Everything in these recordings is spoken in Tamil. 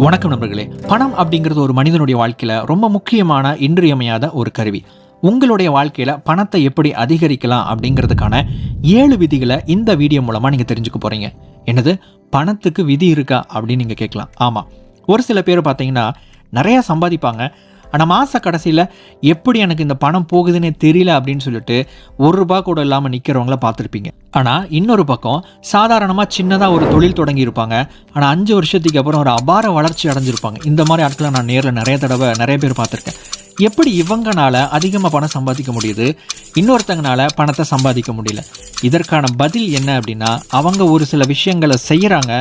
வணக்கம் நண்பர்களே. பணம் அப்படிங்கிறது ஒரு மனிதனுடைய வாழ்க்கையில் ரொம்ப முக்கியமான இன்றியமையாத ஒரு கருவி. உங்களுடைய வாழ்க்கையில் பணத்தை எப்படி அதிகரிக்கலாம் அப்படிங்கிறதுக்கான 7 விதிகளை இந்த வீடியோ மூலமாக நீங்கள் தெரிஞ்சுக்க போகிறீங்க. என்னது, பணத்துக்கு விதி இருக்கா அப்படின்னு நீங்கள் கேட்கலாம். ஆமாம், ஒரு சில பேர் பார்த்தீங்கன்னா நிறையா சம்பாதிப்பாங்க. ஆனால் மாத கடைசியில் எப்படி எனக்கு இந்த பணம் போகுதுன்னே தெரியல அப்படின்னு சொல்லிட்டு ₹1 கூட இல்லாமல் நிற்கிறவங்கள பார்த்துருப்பீங்க. ஆனால் இன்னொரு பக்கம் சாதாரணமாக சின்னதாக ஒரு தொழில் தொடங்கியிருப்பாங்க. ஆனால் 5 வருஷத்துக்கு அப்புறம் ஒரு அபார வளர்ச்சி அடைஞ்சிருப்பாங்க. இந்த மாதிரி ஆட்களை நான் நேரில் நிறைய பேர் பார்த்துருக்கேன். எப்படி இவங்கனால அதிகமாக பணம் சம்பாதிக்க முடியுது, இன்னொருத்தங்கனால பணத்தை சம்பாதிக்க முடியல? இதற்கான பதில் என்ன அப்படின்னா, அவங்க ஒரு சில விஷயங்களை செய்கிறாங்க,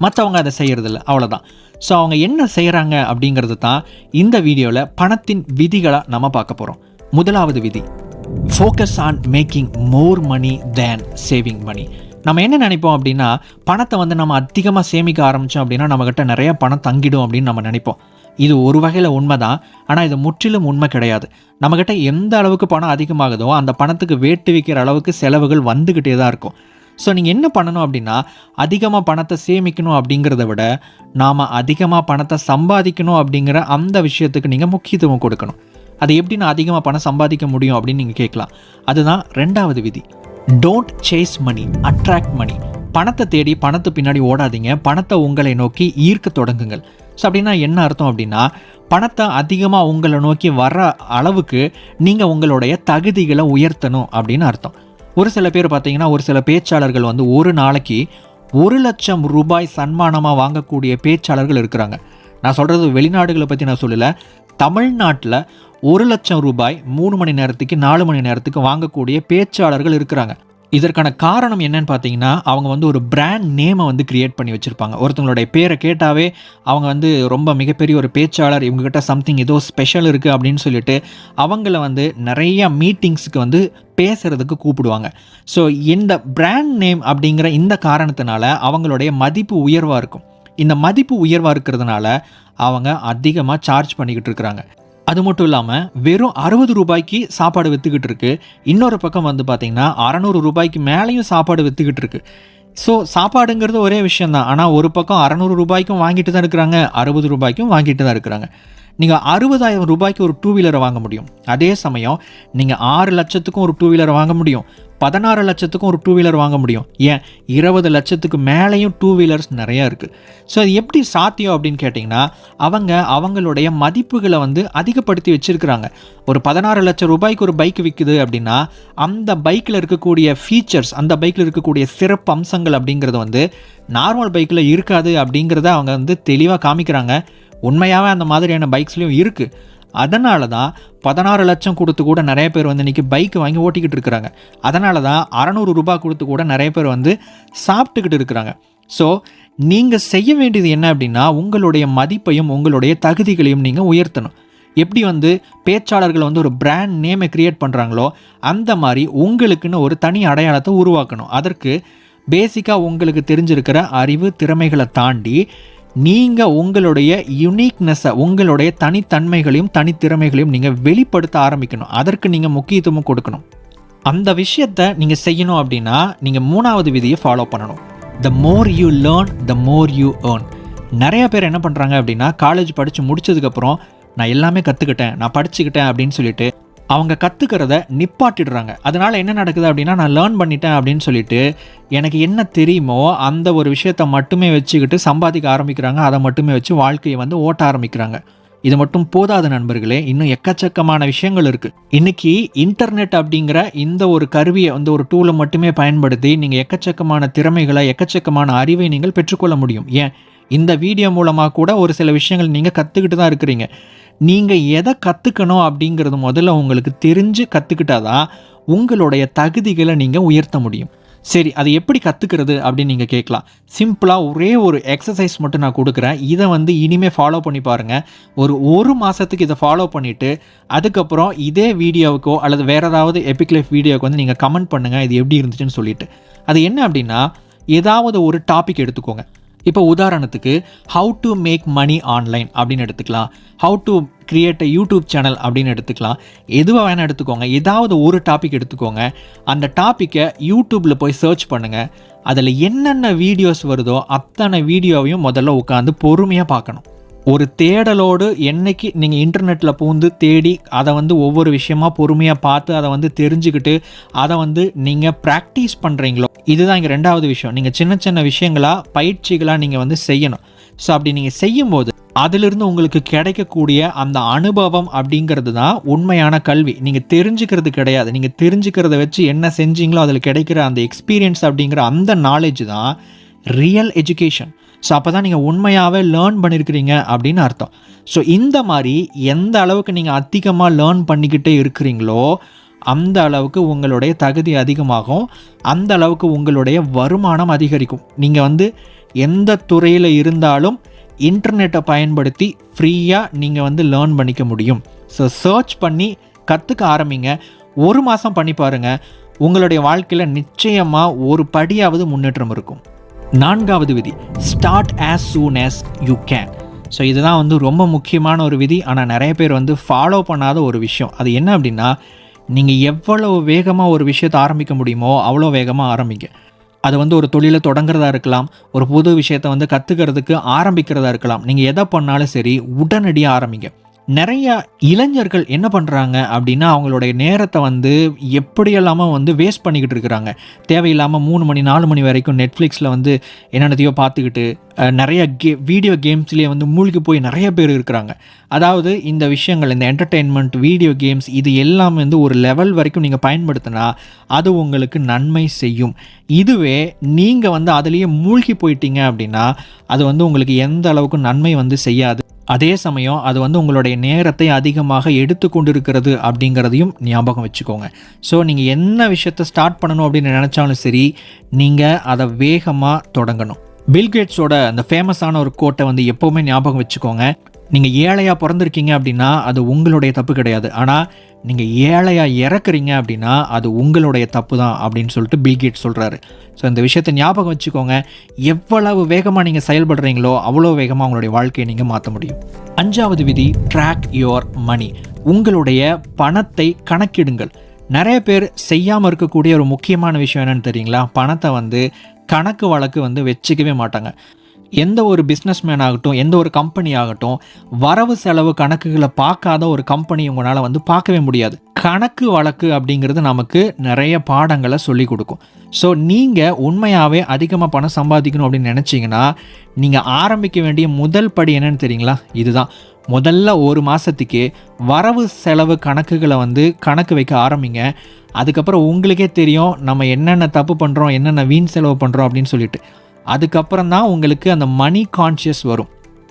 மற்றவங்க அதை செய்கிறதில்ல, அவ்வளோதான். ஸோ அவங்க என்ன செய்கிறாங்க அப்படிங்கிறது தான் இந்த வீடியோவில் பணத்தின் விதிகளாக நம்ம பார்க்க போகிறோம். முதலாவது விதி, focus on making more money than saving money. நம்ம என்ன நினைப்போம் அப்படின்னா, பணத்தை நம்ம அதிகமாக சேமிக்க ஆரம்பித்தோம் அப்படின்னா நம்மக்கிட்ட நிறைய பணம் தங்கிடும் அப்படின்னு நம்ம நினைப்போம். இது ஒரு வகையில் உண்மை தான், ஆனால் இது முற்றிலும் உண்மை கிடையாது. நம்மக்கிட்ட எந்த அளவுக்கு பணம் அதிகமாகுதோ அந்த பணத்துக்கு வேட்டு வைக்கிற அளவுக்கு செலவுகள் வந்துக்கிட்டே தான் இருக்கும். ஸோ நீங்கள் என்ன பண்ணணும் அப்படின்னா, அதிகமாக பணத்தை சேமிக்கணும் அப்படிங்கிறத விட நாம் அதிகமாக பணத்தை சம்பாதிக்கணும் அப்படிங்கிற அந்த விஷயத்துக்கு நீங்கள் முக்கியத்துவம் கொடுக்கணும். அது எப்படி நான் அதிகமாக பணம் சம்பாதிக்க முடியும் அப்படின்னு நீங்கள் கேட்கலாம். அதுதான் 2வது விதி. Don't chase money, attract money. பணத்தை தேடி பணத்து பின்னாடி ஓடாதீங்க, பணத்தை உங்களை நோக்கி ஈர்க்க தொடங்குங்கள். ஸோ அப்படின்னா என்ன அர்த்தம் அப்படின்னா, பணத்தை அதிகமாக உங்களை நோக்கி வர்ற அளவுக்கு நீங்கள் உங்களுடைய தகுதிகளை உயர்த்தணும் அப்படின்னு அர்த்தம். ஒரு சில பேர் பார்த்தீங்கன்னா, ஒரு சில பேச்சாளர்கள் ஒரு நாளைக்கு ₹1,00,000 சன்மானமாக வாங்கக்கூடிய பேச்சாளர்கள் இருக்கிறாங்க. நான் சொல்கிறது வெளிநாடுகளை பற்றி நான் சொல்லலை. தமிழ்நாட்டில் ₹1,00,000 3 மணி நேரத்துக்கு 4 மணி நேரத்துக்கு வாங்கக்கூடிய பேச்சாளர்கள் இருக்கிறாங்க. இதற்கான காரணம் என்னன்னு பார்த்தீங்கன்னா, அவங்க ஒரு பிராண்ட் நேமை கிரியேட் பண்ணி வச்சுருப்பாங்க. ஒருத்தவங்களுடைய பேரை கேட்டாவே அவங்க ரொம்ப மிகப்பெரிய ஒரு பேச்சாளர், இவங்ககிட்ட சம்திங் ஏதோ ஸ்பெஷல் இருக்குது அப்படின்னு சொல்லிட்டு அவங்கள நிறைய மீட்டிங்ஸுக்கு பேசுகிறதுக்கு கூப்பிடுவாங்க. ஸோ இந்த பிராண்ட் நேம் அப்படிங்கிற இந்த காரணத்தினால அவங்களுடைய மதிப்பு உயர்வாக இருக்கும். இந்த மதிப்பு உயர்வாக இருக்கிறதுனால அவங்க அதிகமாக சார்ஜ் பண்ணிக்கிட்டு இருக்கிறாங்க. அது மட்டும் இல்லாமல் வெறும் ₹60 சாப்பாடு விற்றுக்கிட்டு இருக்கு. இன்னொரு பக்கம் பார்த்தீங்கன்னா ₹600 மேலேயும் சாப்பாடு விற்றுக்கிட்டு இருக்கு. ஸோ சாப்பாடுங்கிறது ஒரே விஷயந்தான். ஆனால் ஒரு பக்கம் ₹600 வாங்கிட்டு தான் இருக்கிறாங்க, ₹60 வாங்கிட்டு தான் இருக்கிறாங்க. நீங்கள் ₹60,000 ஒரு 2 வீலரை வாங்க முடியும். அதே சமயம் நீங்கள் 6 லட்சத்துக்கும் ஒரு 2 வீலரை வாங்க முடியும், 16 லட்சத்துக்கும் ஒரு 2 வீலர் வாங்க முடியும், ஏன் 20 லட்சத்துக்கு மேலேயும் 2 வீலர்ஸ் நிறையா இருக்குது. ஸோ அது எப்படி சாத்தியம் அப்படின்னு கேட்டிங்கன்னா, அவங்களுடைய மதிப்புகளை அதிகப்படுத்தி வச்சுருக்கிறாங்க. ஒரு ₹16 லட்சம் ஒரு பைக் விற்குது அப்படின்னா அந்த பைக்கில் இருக்கக்கூடிய ஃபீச்சர்ஸ், அந்த பைக்கில் இருக்கக்கூடிய சிறப்பு அம்சங்கள் அப்படிங்கிறது நார்மல் பைக்கில் இருக்காது அப்படிங்கிறத அவங்க தெளிவாக காமிக்கிறாங்க. உண்மையாகவே அந்த மாதிரியான பைக்ஸ்லையும் இருக்குது. அதனால தான் 16 லட்சம் கொடுத்து கூட நிறைய பேர் இன்றைக்கி பைக் வாங்கி ஓட்டிக்கிட்டு இருக்கிறாங்க. அதனால தான் ₹600 கொடுத்து கூட நிறைய பேர் சாப்பிட்டுக்கிட்டு இருக்கிறாங்க. ஸோ நீங்கள் செய்ய வேண்டியது என்ன அப்படின்னா, உங்களுடைய மதிப்பையும் உங்களுடைய தகுதிகளையும் நீங்கள் உயர்த்தணும். எப்படி பேச்சாளர்கள் ஒரு பிராண்ட் நேமை கிரியேட் பண்ணுறாங்களோ அந்த மாதிரி உங்களுக்குன்னு ஒரு தனி அடையாளத்தை உருவாக்கணும். அதற்கு பேசிக்காக உங்களுக்கு தெரிஞ்சிருக்கிற அறிவு திறமைகளை தாண்டி நீங்கள் உங்களுடைய யுனிக்னஸை, உங்களுடைய தனித்தன்மைகளையும் தனித்திறமைகளையும் நீங்கள் வெளிப்படுத்த ஆரம்பிக்கணும். அதற்கு நீங்கள் முக்கியத்துவம் கொடுக்கணும். அந்த விஷயத்தை நீங்கள் செய்யணும் அப்படின்னா நீங்கள் 3வது விதியை ஃபாலோ பண்ணணும். The more you learn the more you earn. நிறைய பேர் என்ன பண்ணுறாங்க அப்படின்னா, காலேஜ் படித்து முடித்ததுக்கப்புறம் நான் எல்லாமே கற்றுக்கிட்டேன், நான் படிச்சுக்கிட்டேன் அப்படின்னு சொல்லிட்டு அவங்க கற்றுக்கிறத நிப்பாட்டிடுறாங்க. அதனால் என்ன நடக்குது அப்படின்னா, நான் லேர்ன் பண்ணிட்டேன் அப்படின்னு சொல்லிட்டு எனக்கு என்ன தெரியுமோ அந்த ஒரு விஷயத்தை மட்டுமே வச்சுக்கிட்டு சம்பாதிக்க ஆரம்பிக்கிறாங்க. அதை மட்டுமே வச்சு வாழ்க்கையை ஓட்ட ஆரம்பிக்கிறாங்க. இது மட்டும் போதாது நண்பர்களே, இன்னும் எக்கச்சக்கமான விஷயங்கள் இருக்குது. இன்றைக்கி இன்டர்நெட் அப்படிங்கிற இந்த ஒரு கருவியை ஒரு டூலை மட்டுமே பயன்படுத்தி நீங்கள் எக்கச்சக்கமான திறமைகளை, எக்கச்சக்கமான அறிவை நீங்கள் பெற்றுக்கொள்ள முடியும். ஏன் இந்த வீடியோ மூலமாக கூட ஒரு சில விஷயங்கள் நீங்கள் கற்றுக்கிட்டு தான் இருக்கிறீங்க. நீங்கள் எதை கற்றுக்கணும் அப்படிங்கிறது முதல்ல உங்களுக்கு தெரிஞ்சு கற்றுக்கிட்டாதான் உங்களுடைய தகுதிகளை நீங்கள் உயர்த்த முடியும். சரி, அதை எப்படி கற்றுக்கிறது அப்படின்னு நீங்கள் கேட்கலாம். சிம்பிளாக ஒரே ஒரு எக்ஸசைஸ் மட்டும் நான் கொடுக்குறேன். இதை இனிமேல் ஃபாலோ பண்ணி பாருங்கள். ஒரு மாதத்துக்கு இதை ஃபாலோ பண்ணிவிட்டு அதுக்கப்புறம் இதே வீடியோவுக்கோ அல்லது வேறு ஏதாவது எபிக் லைஃப் வீடியோவுக்கு நீங்கள் கமெண்ட் பண்ணுங்கள் இது எப்படி இருந்துச்சுன்னு சொல்லிட்டு. அது என்ன அப்படின்னா, ஏதாவது ஒரு டாபிக் எடுத்துக்கோங்க. இப்போ உதாரணத்துக்கு how to make money online அப்படின்னு எடுத்துக்கலாம், how to create a YouTube channel அப்படின்னு எடுத்துக்கலாம். எதுவாக வேணால் எடுத்துக்கோங்க. ஏதாவது ஒரு டாபிக் எடுத்துக்கோங்க. அந்த டாப்பிக்கை யூடியூப்பில் போய் சர்ச் பண்ணுங்கள். அதில் என்னென்ன வீடியோஸ் வருதோ அத்தனை வீடியோவையும் முதல்ல உட்காந்து பொறுமையாக பார்க்கணும். ஒரு தேடலோடு என்னைக்கு நீங்கள் இன்டர்நெட்டில் பூந்து தேடி அதை வந்து ஒவ்வொரு விஷயமா பொறுமையாக பார்த்து அதை வந்து தெரிஞ்சுக்கிட்டு அதை வந்து நீங்கள் ப்ராக்டிஸ் பண்ணுறீங்களோ, இதுதான் இங்கே ரெண்டாவது விஷயம். நீங்கள் சின்ன சின்ன விஷயங்களாக பயிற்சிகளாக நீங்கள் வந்து செய்யணும். ஸோ அப்படி நீங்கள் செய்யும்போது அதிலிருந்து உங்களுக்கு கிடைக்கக்கூடிய அந்த அனுபவம் அப்படிங்கிறது தான் உண்மையான கல்வி. நீங்கள் தெரிஞ்சுக்கிறது கிடையாது. நீங்கள் தெரிஞ்சுக்கிறத வச்சு என்ன செஞ்சீங்களோ அதில் கிடைக்கிற அந்த எக்ஸ்பீரியன்ஸ் அப்படிங்கிற அந்த நாலேஜ் தான் ரியல் எஜுகேஷன். ஸோ அப்போ தான் நீங்கள் உண்மையாகவே லேர்ன் பண்ணியிருக்கிறீங்க அப்படின்னு அர்த்தம். ஸோ இந்த மாதிரி எந்த அளவுக்கு நீங்கள் அதிகமாக லேர்ன் பண்ணிக்கிட்டே இருக்கிறீங்களோ அந்த அளவுக்கு உங்களுடைய தகுதி அதிகமாகும், அந்த அளவுக்கு உங்களுடைய வருமானம் அதிகரிக்கும். நீங்கள் வந்து எந்த துறையில் இருந்தாலும் இன்டர்நெட்டை பயன்படுத்தி ஃப்ரீயாக நீங்கள் வந்து லேர்ன் பண்ணிக்க முடியும். ஸோ சர்ச் பண்ணி கற்றுக்க ஆரம்பிங்க. 1 மாதம் பண்ணி பாருங்கள், உங்களுடைய வாழ்க்கையில் நிச்சயமாக ஒரு படியாவது முன்னேற்றம் இருக்கும். 4வது விதி, start as soon as you can. So இதுதான் வந்து ரொம்ப முக்கியமான ஒரு விதி. ஆனால் நிறைய பேர் வந்து ஃபாலோ பண்ணாத ஒரு விஷயம். அது என்ன அப்படின்னா, நீங்கள் எவ்வளவு வேகமாக ஒரு விஷயத்தை ஆரம்பிக்க முடியுமோ அவ்வளோ வேகமாக ஆரம்பிங்க. அது வந்து ஒரு தொழிலை தொடங்குறதா இருக்கலாம், ஒரு புது விஷயத்தை வந்து கற்றுக்கிறதுக்கு ஆரம்பிக்கிறதா இருக்கலாம். நீங்கள் எதை பண்ணாலும் சரி உடனடியாக ஆரம்பிங்க. நிறைய இளைஞர்கள் என்ன பண்ணுறாங்க அப்படின்னா, அவங்களுடைய நேரத்தை வந்து எப்படியெல்லாமோ வந்து வேஸ்ட் பண்ணிக்கிட்டு இருக்கிறாங்க. தேவையில்லாமல் 3 மணி 4 மணி வரைக்கும் நெட்ஃப்ளிக்ஸில் வந்து என்னென்னத்தையோ பார்த்துக்கிட்டு நிறைய வீடியோ கேம்ஸ்லேயே வந்து மூழ்கி போய் நிறைய பேர் இருக்கிறாங்க. அதாவது இந்த விஷயங்கள், இந்த என்டர்டெயின்மெண்ட், வீடியோ கேம்ஸ், இது எல்லாம் வந்து ஒரு லெவல் வரைக்கும் நீங்கள் பயன்படுத்தினா அது உங்களுக்கு நன்மை செய்யும். இதுவே நீங்கள் வந்து அதுலேயே மூழ்கி போயிட்டீங்க அப்படின்னா அது வந்து உங்களுக்கு எந்த அளவுக்கு நன்மை வந்து செய்யாது. அதே சமயம் அது வந்து உங்களுடைய நேரத்தை அதிகமாக எடுத்து கொண்டிருக்கிறது அப்படிங்கிறதையும் ஞாபகம் வச்சுக்கோங்க. ஸோ நீங்கள் என்ன விஷயத்தை ஸ்டார்ட் பண்ணணும் அப்படின்னு நினச்சாலும் சரி, நீங்கள் அதை வேகமாக தொடங்கணும். பில்கேட்ஸோட அந்த ஃபேமஸான ஒரு கோட்டை வந்து எப்போவுமே ஞாபகம் வச்சுக்கோங்க. நீங்கள் ஏழையாக பிறந்திருக்கீங்க அப்படின்னா அது உங்களுடைய தப்பு கிடையாது. ஆனால் நீங்கள் ஏழையாக இறக்குறீங்க அப்படின்னா அது உங்களுடைய தப்பு தான் அப்படின்னு சொல்லிட்டு பில்கேட்ஸ் சொல்கிறாரு. ஸோ இந்த விஷயத்தை ஞாபகம் வச்சுக்கோங்க. எவ்வளவு வேகமாக நீங்கள் செயல்படுறீங்களோ அவ்வளோ வேகமாக உங்களுடைய வாழ்க்கையை நீங்கள் மாற்ற முடியும். 5வது விதி, ட்ராக் யுவர் மணி. உங்களுடைய பணத்தை கணக்கிடுங்கள். நிறைய பேர் செய்யாமல் இருக்கக்கூடிய ஒரு முக்கியமான விஷயம் என்னென்னு தெரியுங்களா? பணத்தை வந்து கணக்கு வழக்கு வந்து வச்சுக்கவே மாட்டாங்க. எந்த ஒரு பிஸ்னஸ்மேன் ஆகட்டும், எந்த ஒரு கம்பெனி ஆகட்டும், வரவு செலவு கணக்குகளை பார்க்காத ஒரு கம்பெனி உங்களால் வந்து பார்க்கவே முடியாது. கணக்கு வழக்கு அப்படிங்கிறது நமக்கு நிறைய பாடங்களை சொல்லி கொடுக்கும். ஸோ நீங்கள் உண்மையாகவே அதிகமாக பணம் சம்பாதிக்கணும் அப்படின்னு நினச்சிங்கன்னா நீங்கள் ஆரம்பிக்க வேண்டிய முதல் படி என்னென்னு தெரியுங்களா? இதுதான். முதல்ல 1 மாதத்துக்கு வரவு செலவு கணக்குகளை வந்து கணக்கு வைக்க ஆரம்பிங்க. அதுக்கப்புறம் உங்களுக்கே தெரியும் நம்ம என்னென்ன தப்பு பண்ணுறோம், என்னென்ன வீண் செலவு பண்ணுறோம் அப்படின்னு சொல்லிட்டு. அதுக்கப்புறம் தான் உங்களுக்கு அந்த மணி கான்ஷியஸ் வரும்.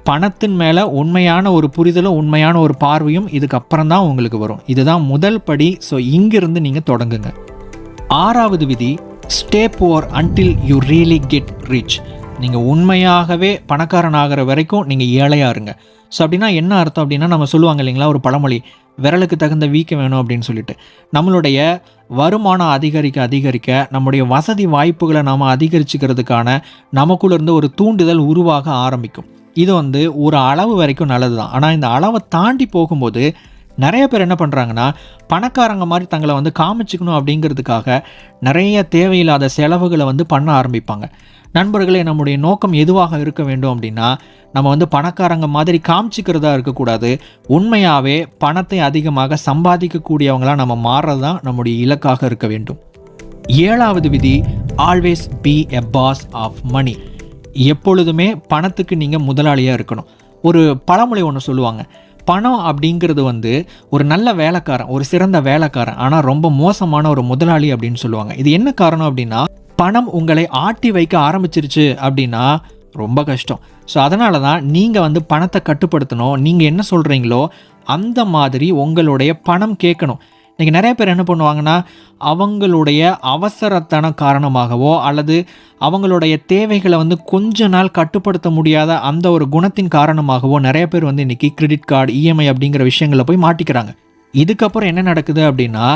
பணத்தின் மேலே உண்மையான ஒரு புரிதலும் உண்மையான ஒரு பார்வையும் இதுக்கப்புறம் தான் உங்களுக்கு வரும். இதுதான் முதல் படி. ஸோ இங்கிருந்து நீங்கள் தொடங்குங்க. 6வது விதி, stay poor until you really get rich. நீங்கள் உண்மையாகவே பணக்காரன் ஆகிற வரைக்கும் நீங்கள் ஏழையாக இருங்க. ஸோ அப்படின்னா என்ன அர்த்தம் அப்படின்னா, நம்ம சொல்லுவாங்க இல்லைங்களா ஒரு பழமொழி, விரலுக்கு தகுந்த வீக்க வேணும் அப்படின்னு சொல்லிட்டு. நம்மளுடைய வருமானம் அதிகரிக்க அதிகரிக்க நம்முடைய வசதி வாய்ப்புகளை நாம் அதிகரிச்சுக்கிறதுக்கான நமக்குள்ள இருந்து ஒரு தூண்டுதல் உருவாக ஆரம்பிக்கும். இது வந்து ஒரு அளவு வரைக்கும் நல்லது தான். ஆனால் இந்த அளவை தாண்டி போகும்போது நிறைய பேர் என்ன பண்ணுறாங்கன்னா, பணக்காரங்க மாதிரி தங்களை வந்து காமிச்சிக்கணும் அப்படிங்கிறதுக்காக நிறைய தேவையில்லாத செலவுகளை வந்து பண்ண ஆரம்பிப்பாங்க. நண்பர்களே, நம்முடைய நோக்கம் எதுவாக இருக்க வேண்டும் அப்படின்னா, நம்ம வந்து பணக்காரங்க மாதிரி காமிச்சிக்கிறதா இருக்கக்கூடாது. உண்மையாகவே பணத்தை அதிகமாக சம்பாதிக்கக்கூடியவங்களாக நம்ம மாறுறது தான் நம்முடைய இலக்காக இருக்க வேண்டும். 7வது விதி, always be a boss of money. எப்பொழுதுமே பணத்துக்கு நீங்கள் முதலாளியாக இருக்கணும். ஒரு பழமொழி ஒன்று சொல்லுவாங்க, பணம் அப்படிங்கிறது வந்து ஒரு நல்ல வேலைக்காரன், ஒரு சிறந்த வேலைக்காரன், ஆனால் ரொம்ப மோசமான ஒரு முதலாளி அப்படின்னு சொல்லுவாங்க. இது என்ன காரணம் அப்படின்னா, பணம் உங்களை ஆட்டி வைக்க ஆரம்பிச்சிருச்சு அப்படின்னா ரொம்ப கஷ்டம். ஸோ அதனால தான் நீங்கள் வந்து பணத்தை கட்டுப்படுத்தணும். நீங்கள் என்ன சொல்கிறீங்களோ அந்த மாதிரி உங்களுடைய பணம் கேட்கணும். இன்றைக்கி நிறைய பேர் என்ன பண்ணுவாங்கன்னா, அவங்களுடைய அவசரத்தன காரணமாகவோ அல்லது அவங்களுடைய தேவைகளை வந்து கொஞ்ச நாள் கட்டுப்படுத்த முடியாத அந்த ஒரு குணத்தின் காரணமாகவோ நிறைய பேர் வந்து இன்றைக்கி கிரெடிட் கார்டு, இஎம்ஐ அப்படிங்கிற விஷயங்களை போய் மாட்டிக்கிறாங்க. இதுக்கப்புறம் என்ன நடக்குது அப்படின்னா,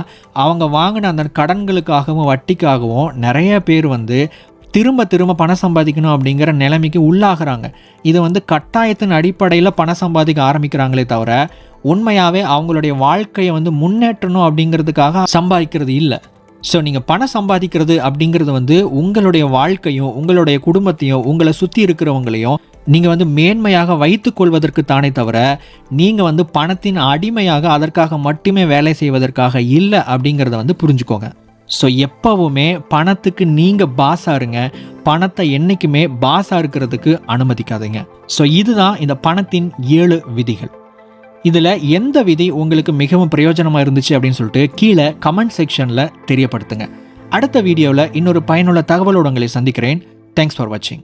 அவங்க வாங்கின அந்த கடன்களுக்காகவும் வட்டிக்காகவும் நிறைய பேர் வந்து திரும்ப பணம் சம்பாதிக்கணும் அப்படிங்கிற நிலைமைக்கு உள்ளாகிறாங்க. இது வந்து கட்டாயத்தின் அடிப்படையில் பணம் சம்பாதிக்க ஆரம்பிக்கிறாங்களே தவிர உண்மையாகவே அவங்களுடைய வாழ்க்கையை வந்து முன்னேற்றணும் அப்படிங்கிறதுக்காக சம்பாதிக்கிறது இல்லை. ஸோ நீங்கள் பணம் சம்பாதிக்கிறது அப்படிங்கிறது வந்து உங்களுடைய வாழ்க்கையும் உங்களுடைய குடும்பத்தையும் உங்களை சுற்றி இருக்கிறவங்களையும் நீங்கள் வந்து மேன்மையாக வைத்துக் கொள்வதற்கு தானே தவிர நீங்கள் வந்து பணத்தின் அடிமையாக அதற்காக மட்டுமே வேலை செய்வதற்காக இல்லை அப்படிங்கிறத வந்து புரிஞ்சுக்கோங்க. ஸோ எப்போவுமே பணத்துக்கு நீங்கள் பாஸாக இருங்க, பணத்தை என்றைக்குமே பாஸாக இருக்கிறதுக்கு அனுமதிக்காதீங்க. ஸோ இதுதான் இந்த பணத்தின் 7 விதிகள். இதில் எந்த விதி உங்களுக்கு மிகவும் பிரயோஜனமாக இருந்துச்சு அப்படின்னு சொல்லிட்டு கீழே கமெண்ட் செக்ஷனில் தெரியப்படுத்துங்க. அடுத்த வீடியோவில் இன்னொரு பயனுள்ள தகவலோடு உங்களை சந்திக்கிறேன். தேங்க்ஸ் ஃபார் வாட்சிங்.